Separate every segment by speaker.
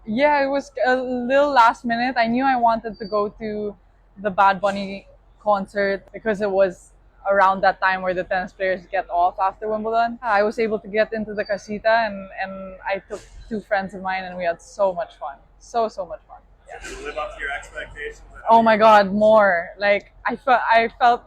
Speaker 1: Yeah, it was a little last minute. I knew I wanted to go to the Bad Bunny concert because it was around that time where the tennis players get off after Wimbledon. I was able to get into the casita and I took two friends of mine and we had so much fun. So much fun.
Speaker 2: Did you live up to your expectations?
Speaker 1: Oh my God, more. Like I felt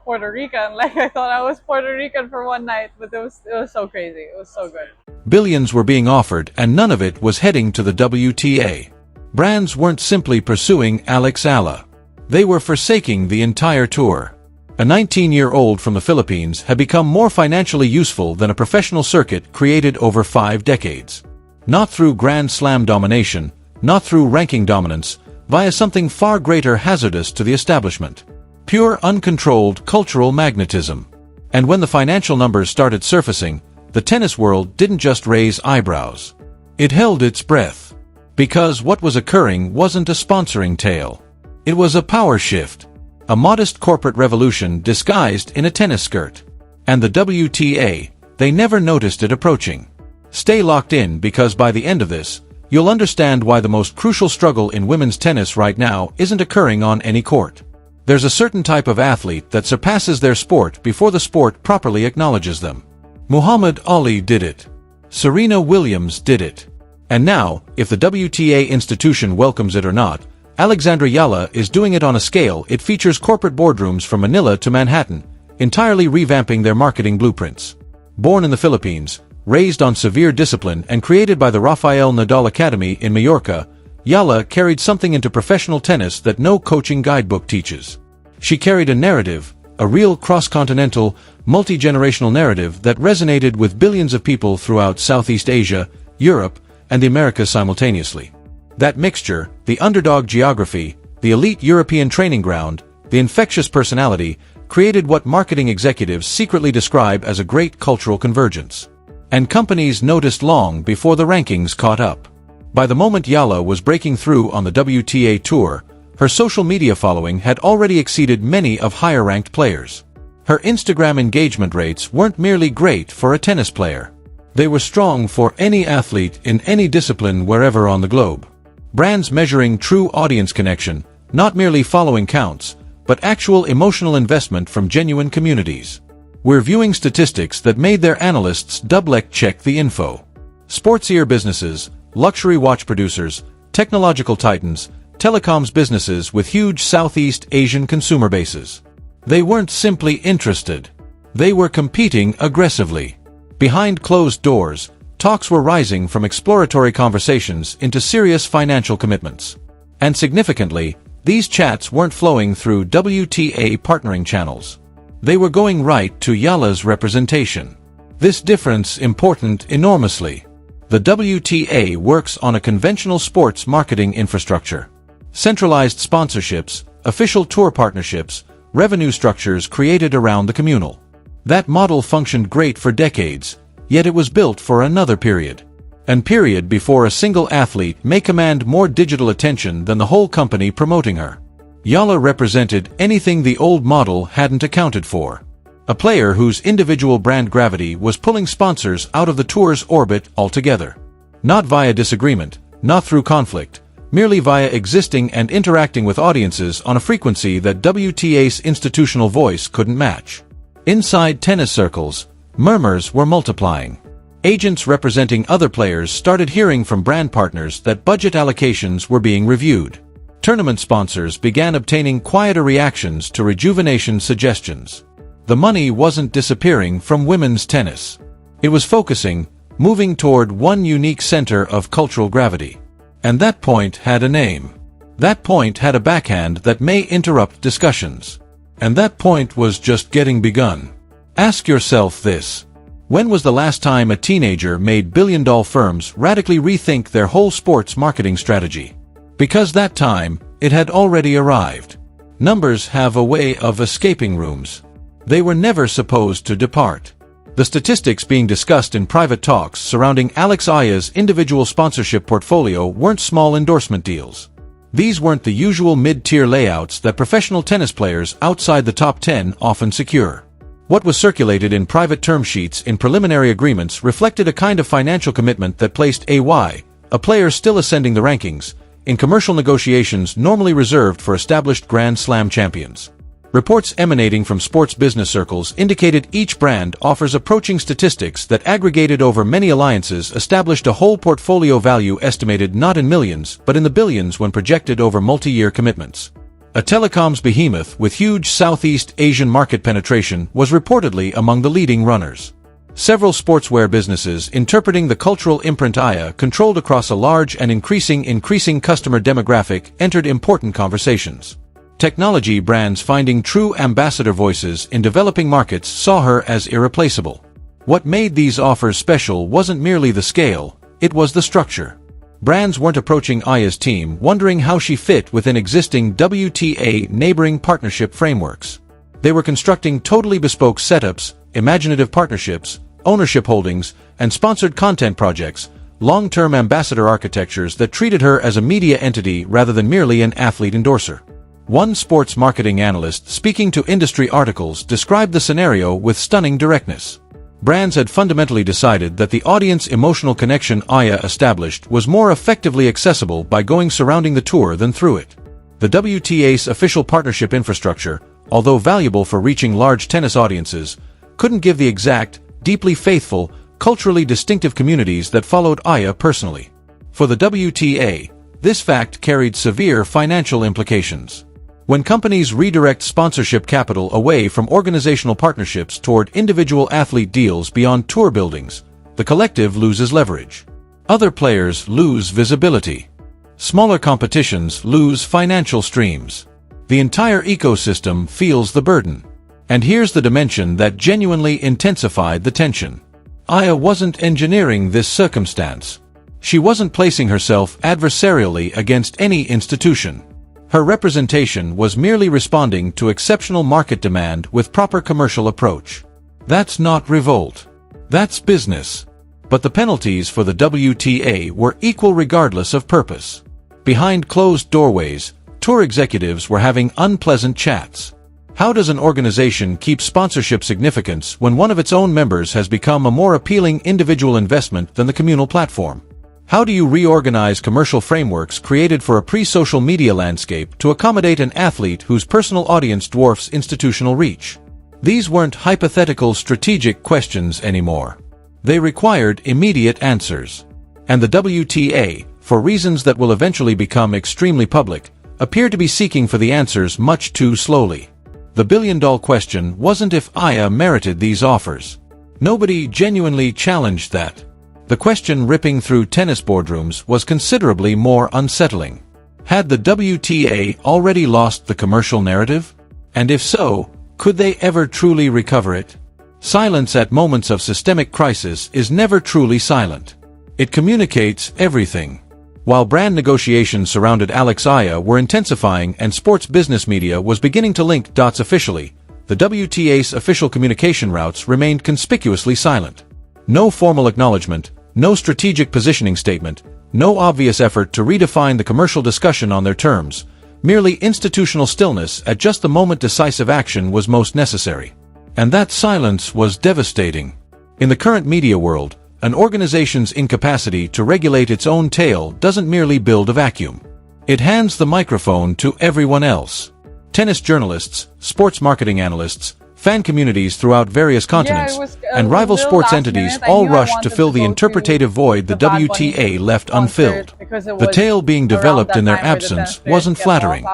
Speaker 1: Puerto Rican. Like I thought I was Puerto Rican for one night, but it was so crazy. It was so good.
Speaker 3: Billions were being offered and none of it was heading to the WTA. Brands weren't simply pursuing Alex Eala. They were forsaking the entire tour. A 19-year-old from the Philippines had become more financially useful than a professional circuit created over 5 decades. Not through Grand Slam domination, not through ranking dominance, via something far greater hazardous to the establishment. Pure uncontrolled cultural magnetism. And when the financial numbers started surfacing, the tennis world didn't just raise eyebrows. It held its breath. Because what was occurring wasn't a sponsoring tale. It was a power shift. A modest corporate revolution disguised in a tennis skirt. And the WTA, they never noticed it approaching. Stay locked in because by the end of this, you'll understand why the most crucial struggle in women's tennis right now isn't occurring on any court. There's a certain type of athlete that surpasses their sport before the sport properly acknowledges them. Muhammad Ali did it. Serena Williams did it. And now, if the WTA institution welcomes it or not, Alex Eala is doing it on a scale it features corporate boardrooms from Manila to Manhattan, entirely revamping their marketing blueprints. Born in the Philippines, raised on severe discipline and created by the Rafael Nadal Academy in Mallorca, Eala carried something into professional tennis that no coaching guidebook teaches. She carried a narrative, a real cross-continental, multi-generational narrative that resonated with billions of people throughout Southeast Asia, Europe, and the Americas simultaneously. That mixture, the underdog geography, the elite European training ground, the infectious personality, created what marketing executives secretly describe as a great cultural convergence. And companies noticed long before the rankings caught up. By the moment Eala was breaking through on the WTA tour, her social media following had already exceeded many of higher-ranked players. Her Instagram engagement rates weren't merely great for a tennis player. They were strong for any athlete in any discipline wherever on the globe. Brands measuring true audience connection, not merely following counts, but actual emotional investment from genuine communities. We're viewing statistics that made their analysts double-check the info. Sportsier businesses, luxury watch producers, technological titans, telecoms businesses with huge Southeast Asian consumer bases. They weren't simply interested. They were competing aggressively. Behind closed doors, talks were rising from exploratory conversations into serious financial commitments. And significantly, these chats weren't flowing through WTA partnering channels. They were going right to Eala's representation. This difference important enormously. The WTA works on a conventional sports marketing infrastructure. Centralized sponsorships, official tour partnerships, revenue structures created around the communal. That model functioned great for decades, yet it was built for another period. An period before a single athlete may command more digital attention than the whole company promoting her. Eala represented anything the old model hadn't accounted for. A player whose individual brand gravity was pulling sponsors out of the tour's orbit altogether. Not via disagreement, not through conflict, merely via existing and interacting with audiences on a frequency that WTA's institutional voice couldn't match. Inside tennis circles, murmurs were multiplying. Agents representing other players started hearing from brand partners that budget allocations were being reviewed. Tournament sponsors began obtaining quieter reactions to rejuvenation suggestions. The money wasn't disappearing from women's tennis. It was focusing, moving toward one unique center of cultural gravity. And that point had a name. That point had a backhand that may interrupt discussions. And that point was just getting begun. Ask yourself this. When was the last time a teenager made billion-dollar firms radically rethink their whole sports marketing strategy? Because that time, it had already arrived. Numbers have a way of escaping rooms. They were never supposed to depart. The statistics being discussed in private talks surrounding Alex Eala's individual sponsorship portfolio weren't small endorsement deals. These weren't the usual mid-tier layouts that professional tennis players outside the top 10 often secure. What was circulated in private term sheets in preliminary agreements reflected a kind of financial commitment that placed AY, a player still ascending the rankings, in commercial negotiations normally reserved for established Grand Slam champions. Reports emanating from sports business circles indicated each brand offers approaching statistics that aggregated over many alliances established a whole portfolio value estimated not in millions but in the billions when projected over multi-year commitments. A telecoms behemoth with huge Southeast Asian market penetration was reportedly among the leading runners. Several sportswear businesses interpreting the cultural imprint Aya controlled across a large and increasing customer demographic entered important conversations. Technology brands finding true ambassador voices in developing markets saw her as irreplaceable. What made these offers special wasn't merely the scale, it was the structure. Brands weren't approaching Aya's team wondering how she fit within existing WTA neighboring partnership frameworks. They were constructing totally bespoke setups, imaginative partnerships, ownership holdings, and sponsored content projects, long-term ambassador architectures that treated her as a media entity rather than merely an athlete endorser. One sports marketing analyst speaking to industry articles described the scenario with stunning directness. Brands had fundamentally decided that the audience emotional connection Aya established was more effectively accessible by going surrounding the tour than through it. The WTA's official partnership infrastructure, although valuable for reaching large tennis audiences, couldn't give the exact, deeply faithful, culturally distinctive communities that followed Aya personally. For the WTA, this fact carried severe financial implications. When companies redirect sponsorship capital away from organizational partnerships toward individual athlete deals beyond tour buildings, the collective loses leverage. Other players lose visibility. Smaller competitions lose financial streams. The entire ecosystem feels the burden. And here's the dimension that genuinely intensified the tension. Aya wasn't engineering this circumstance. She wasn't placing herself adversarially against any institution. Her representation was merely responding to exceptional market demand with proper commercial approach. That's not revolt. That's business. But the penalties for the WTA were equal regardless of purpose. Behind closed doorways, tour executives were having unpleasant chats. How does an organization keep sponsorship significance when one of its own members has become a more appealing individual investment than the communal platform? How do you reorganize commercial frameworks created for a pre-social media landscape to accommodate an athlete whose personal audience dwarfs institutional reach? These weren't hypothetical strategic questions anymore. They required immediate answers. And the WTA, for reasons that will eventually become extremely public, appeared to be seeking for the answers much too slowly. The billion-dollar question wasn't if Aya merited these offers. Nobody genuinely challenged that. The question ripping through tennis boardrooms was considerably more unsettling. Had the WTA already lost the commercial narrative? And if so, could they ever truly recover it? Silence at moments of systemic crisis is never truly silent. It communicates everything. While brand negotiations surrounded Alex Eala were intensifying and sports business media was beginning to link dots officially, the WTA's official communication routes remained conspicuously silent. No formal acknowledgement, no strategic positioning statement, no obvious effort to redefine the commercial discussion on their terms, merely institutional stillness at just the moment decisive action was most necessary. And that silence was devastating. In the current media world, an organization's incapacity to regulate its own tail doesn't merely build a vacuum. It hands the microphone to everyone else. Tennis journalists, sports marketing analysts, fan communities throughout various continents, and rival sports entities all rushed to fill the interpretative void the WTA left unfilled. The tale being developed in their absence wasn't flattering.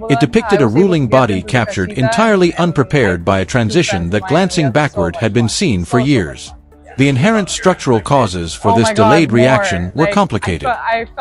Speaker 3: It depicted a ruling body captured entirely unprepared by a transition that glancing backward had been seen for years. The inherent structural causes for this delayed reaction were complicated.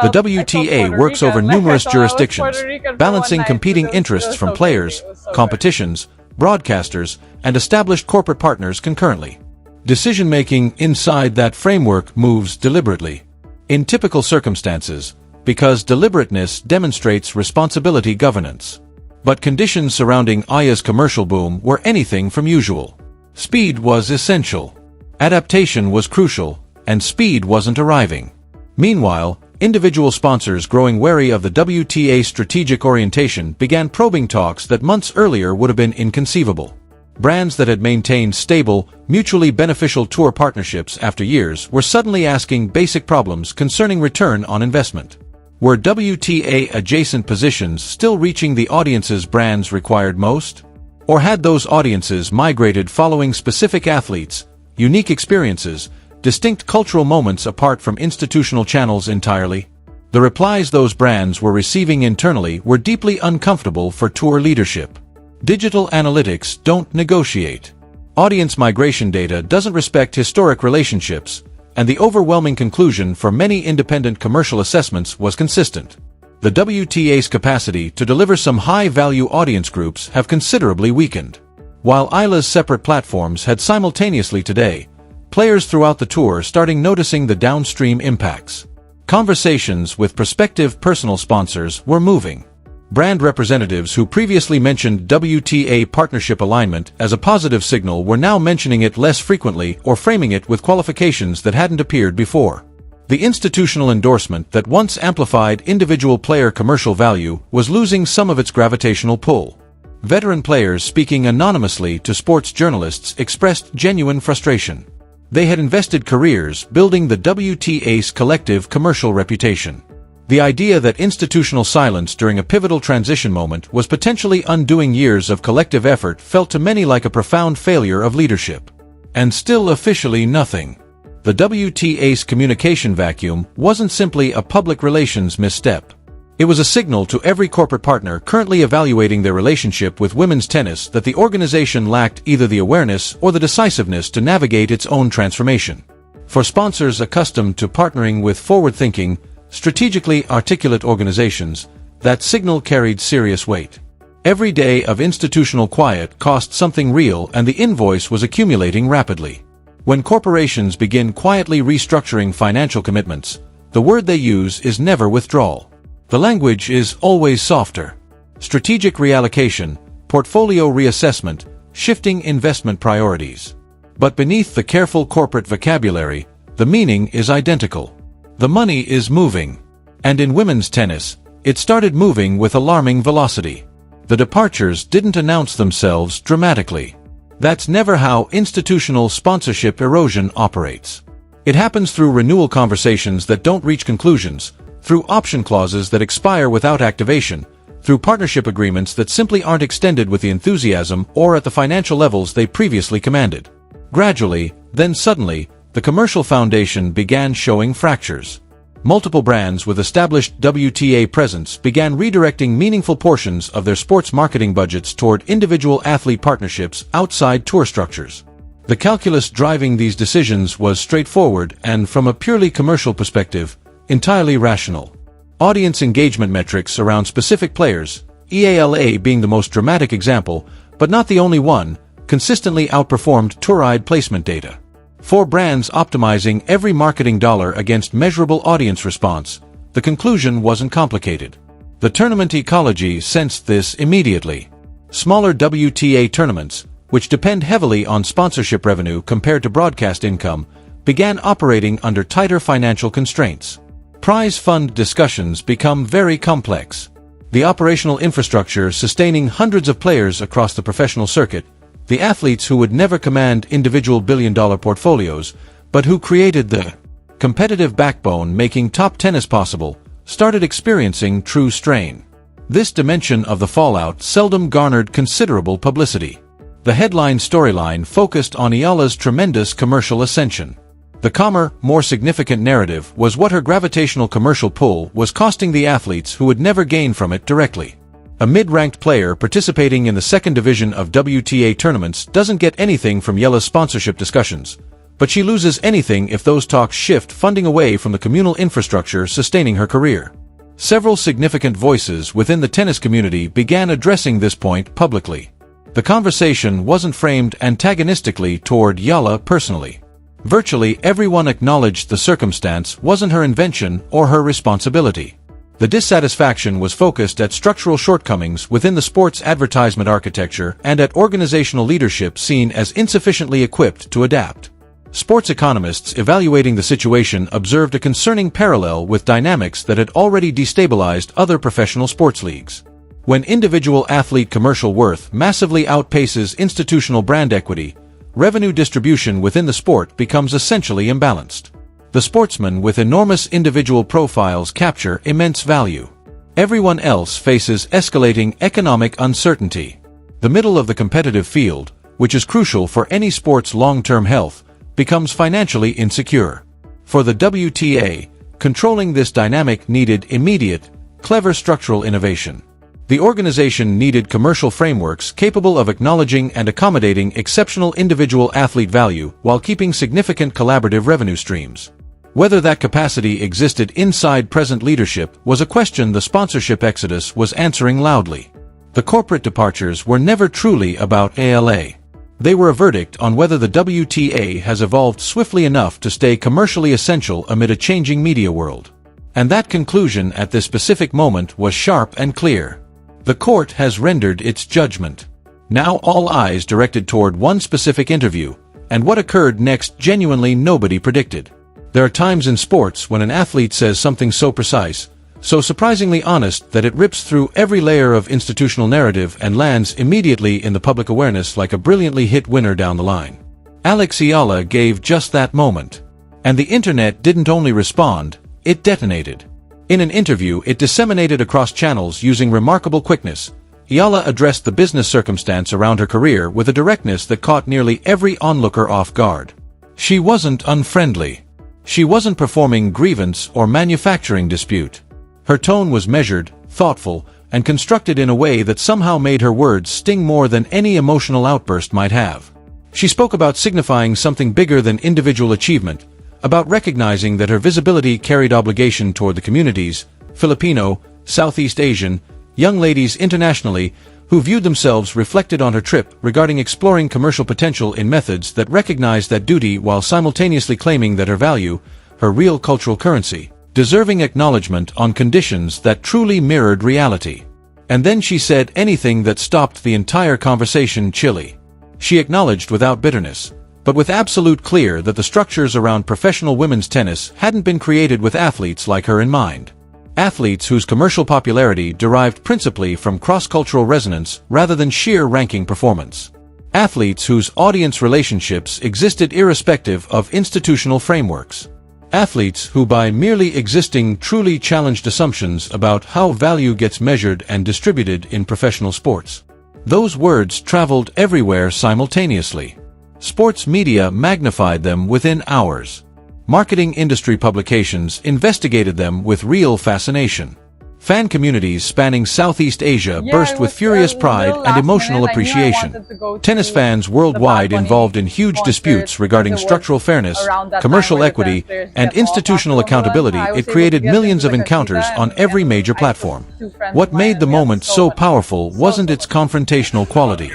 Speaker 3: The WTA works over numerous jurisdictions, balancing competing interests from players, competitions, broadcasters, and established corporate partners concurrently. Decision-making inside that framework moves deliberately. In typical circumstances, because deliberateness demonstrates responsibility governance. But conditions surrounding Aya's commercial boom were anything from usual. Speed was essential. Adaptation was crucial, and speed wasn't arriving. Meanwhile, individual sponsors growing wary of the WTA's strategic orientation began probing talks that months earlier would have been inconceivable. Brands that had maintained stable, mutually beneficial tour partnerships after years were suddenly asking basic problems concerning return on investment. Were WTA-adjacent positions still reaching the audiences brands required most? Or had those audiences migrated following specific athletes, unique experiences, distinct cultural moments apart from institutional channels entirely? The replies those brands were receiving internally were deeply uncomfortable for tour leadership. Digital analytics don't negotiate. Audience migration data doesn't respect historic relationships, and the overwhelming conclusion for many independent commercial assessments was consistent. The WTA's capacity to deliver some high-value audience groups have considerably weakened. While Eala's separate platforms had simultaneously today, players throughout the tour starting noticing the downstream impacts. Conversations with prospective personal sponsors were moving. Brand representatives who previously mentioned WTA partnership alignment as a positive signal were now mentioning it less frequently or framing it with qualifications that hadn't appeared before. The institutional endorsement that once amplified individual player commercial value was losing some of its gravitational pull. Veteran players speaking anonymously to sports journalists expressed genuine frustration. They had invested careers building the WTA's collective commercial reputation. The idea that institutional silence during a pivotal transition moment was potentially undoing years of collective effort felt to many like a profound failure of leadership. And still officially nothing. The WTA's communication vacuum wasn't simply a public relations misstep. It was a signal to every corporate partner currently evaluating their relationship with women's tennis that the organization lacked either the awareness or the decisiveness to navigate its own transformation. For sponsors accustomed to partnering with forward-thinking, strategically articulate organizations, that signal carried serious weight. Every day of institutional quiet cost something real, and the invoice was accumulating rapidly. When corporations begin quietly restructuring financial commitments, the word they use is never withdrawal. The language is always softer. Strategic reallocation, portfolio reassessment, shifting investment priorities. But beneath the careful corporate vocabulary, the meaning is identical. The money is moving. And in women's tennis, it started moving with alarming velocity. The departures didn't announce themselves dramatically. That's never how institutional sponsorship erosion operates. It happens through renewal conversations that don't reach conclusions, through option clauses that expire without activation, through partnership agreements that simply aren't extended with the enthusiasm or at the financial levels they previously commanded. Gradually, then suddenly, the commercial foundation began showing fractures. Multiple brands with established WTA presence began redirecting meaningful portions of their sports marketing budgets toward individual athlete partnerships outside tour structures. The calculus driving these decisions was straightforward and, from a purely commercial perspective, entirely rational. Audience engagement metrics around specific players, EALA being the most dramatic example, but not the only one, consistently outperformed tour-eyed placement data. For brands optimizing every marketing dollar against measurable audience response, the conclusion wasn't complicated. The tournament ecology sensed this immediately. Smaller WTA tournaments, which depend heavily on sponsorship revenue compared to broadcast income, began operating under tighter financial constraints. Prize fund discussions become very complex. The operational infrastructure sustaining hundreds of players across the professional circuit, the athletes who would never command individual billion-dollar portfolios, but who created the competitive backbone making top tennis possible, started experiencing true strain. This dimension of the fallout seldom garnered considerable publicity. The headline storyline focused on Eala's tremendous commercial ascension. The calmer, more significant narrative was what her gravitational commercial pull was costing the athletes who would never gain from it directly. A mid-ranked player participating in the second division of WTA tournaments doesn't get anything from Eala's sponsorship discussions, but she loses anything if those talks shift funding away from the communal infrastructure sustaining her career. Several significant voices within the tennis community began addressing this point publicly. The conversation wasn't framed antagonistically toward Eala personally. Virtually everyone acknowledged the circumstance wasn't her invention or her responsibility. The dissatisfaction was focused at structural shortcomings within the sports advertisement architecture and at organizational leadership seen as insufficiently equipped to adapt. Sports economists evaluating the situation observed a concerning parallel with dynamics that had already destabilized other professional sports leagues. When individual athlete commercial worth massively outpaces institutional brand equity, revenue distribution within the sport becomes essentially imbalanced. The sportsmen with enormous individual profiles capture immense value. Everyone else faces escalating economic uncertainty. The middle of the competitive field, which is crucial for any sport's long-term health, becomes financially insecure. For the WTA, controlling this dynamic needed immediate, clever structural innovation. The organization needed commercial frameworks capable of acknowledging and accommodating exceptional individual athlete value while keeping significant collaborative revenue streams. Whether that capacity existed inside present leadership was a question the sponsorship exodus was answering loudly. The corporate departures were never truly about ALA. They were a verdict on whether the WTA has evolved swiftly enough to stay commercially essential amid a changing media world. And that conclusion at this specific moment was sharp and clear. The court has rendered its judgment. Now all eyes directed toward one specific interview, and what occurred next genuinely nobody predicted. There are times in sports when an athlete says something so precise, so surprisingly honest that it rips through every layer of institutional narrative and lands immediately in the public awareness like a brilliantly hit winner down the line. Alex Eala gave just that moment. And the internet didn't only respond, it detonated. In an interview it disseminated across channels using remarkable quickness. Eala addressed the business circumstance around her career with a directness that caught nearly every onlooker off guard. She wasn't unfriendly. She wasn't performing grievance or manufacturing dispute. Her tone was measured, thoughtful, and constructed in a way that somehow made her words sting more than any emotional outburst might have. She spoke about signifying something bigger than individual achievement, about recognizing that her visibility carried obligation toward the communities, Filipino, Southeast Asian, young ladies internationally, who viewed themselves reflected on her trip regarding exploring commercial potential in methods that recognized that duty while simultaneously claiming that her value, her real cultural currency, deserving acknowledgement on conditions that truly mirrored reality. And then she said anything that stopped the entire conversation chilly. She acknowledged without bitterness, but with absolute clear that the structures around professional women's tennis hadn't been created with athletes like her in mind. Athletes whose commercial popularity derived principally from cross-cultural resonance rather than sheer ranking performance. Athletes whose audience relationships existed irrespective of institutional frameworks. Athletes who by merely existing truly challenged assumptions about how value gets measured and distributed in professional sports. Those words traveled everywhere simultaneously. Sports media magnified them within hours. Marketing industry publications investigated them with real fascination. Fan communities spanning Southeast Asia burst with furious pride and emotional appreciation. Tennis fans worldwide involved in huge disputes regarding structural fairness, commercial equity, and institutional accountability. It created millions of encounters on every major platform. What made the moment so powerful wasn't its confrontational quality.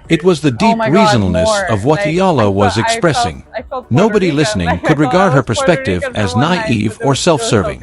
Speaker 3: It was the deep reasonableness of what Eala was expressing. Nobody listening could regard her perspective as naive or self-serving.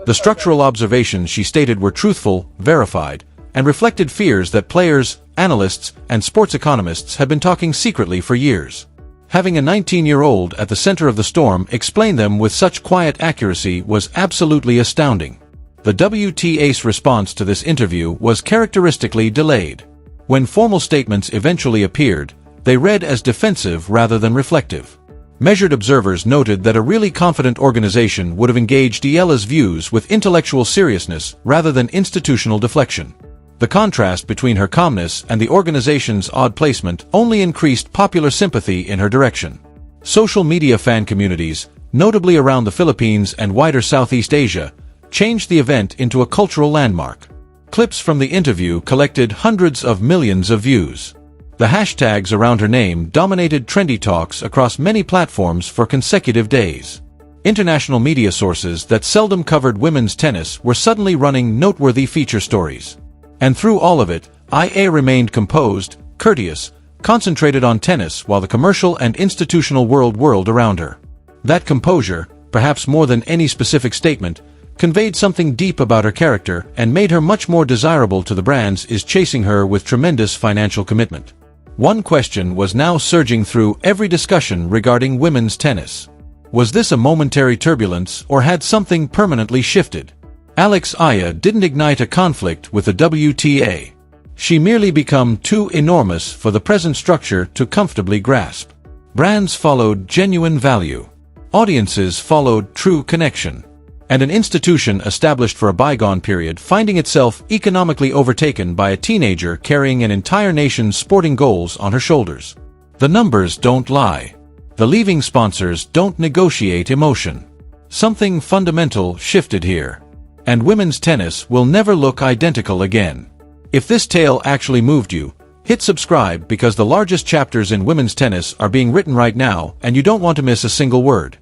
Speaker 3: The structural observations she stated were truthful, verified, and reflected fears that players, analysts, and sports economists had been talking secretly for years. Having a 19-year-old at the center of the storm explain them with such quiet accuracy was absolutely astounding. The WTA's response to this interview was characteristically delayed. When formal statements eventually appeared, they read as defensive rather than reflective. Measured observers noted that a really confident organization would have engaged Eala's views with intellectual seriousness rather than institutional deflection. The contrast between her calmness and the organization's odd placement only increased popular sympathy in her direction. Social media fan communities, notably around the Philippines and wider Southeast Asia, changed the event into a cultural landmark. Clips from the interview collected hundreds of millions of views. The hashtags around her name dominated trendy talks across many platforms for consecutive days. International media sources that seldom covered women's tennis were suddenly running noteworthy feature stories. And through all of it, IA remained composed, courteous, concentrated on tennis while the commercial and institutional world whirled around her. That composure, perhaps more than any specific statement, conveyed something deep about her character and made her much more desirable to the brands is chasing her with tremendous financial commitment. One question was now surging through every discussion regarding women's tennis. Was this a momentary turbulence or had something permanently shifted? Alex Eala didn't ignite a conflict with the WTA. She merely became too enormous for the present structure to comfortably grasp. Brands followed genuine value. Audiences followed true connection. And an institution established for a bygone period finding itself economically overtaken by a teenager carrying an entire nation's sporting goals on her shoulders. The numbers don't lie. The leaving sponsors don't negotiate emotion. Something fundamental shifted here. And women's tennis will never look identical again. If this tale actually moved you, hit subscribe because the largest chapters in women's tennis are being written right now and you don't want to miss a single word.